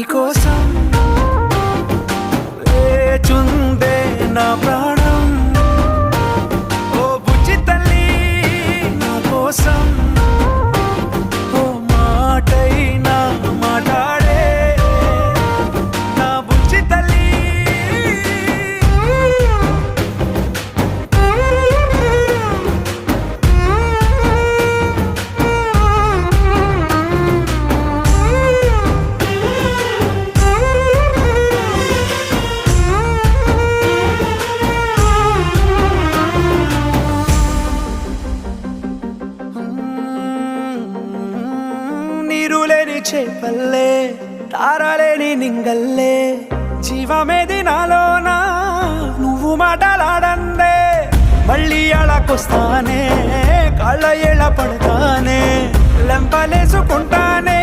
కోసం లేచుందే నా ప్రాణం. ఓ బుజ్జి తల్లి నా కోసం ఓ మాటైనా మాట్లాడే నా బుజ్జి తల్లి. నీరులేని చేపల్లే తారలేని నింగల్లే జీవమేది నాలోనా నువ్వు మాటలాడందే. మళ్ళీ అళకొస్తానే కాళ్ళ ఎళ్ళ పడతానే లెంపలేసుకుంటానే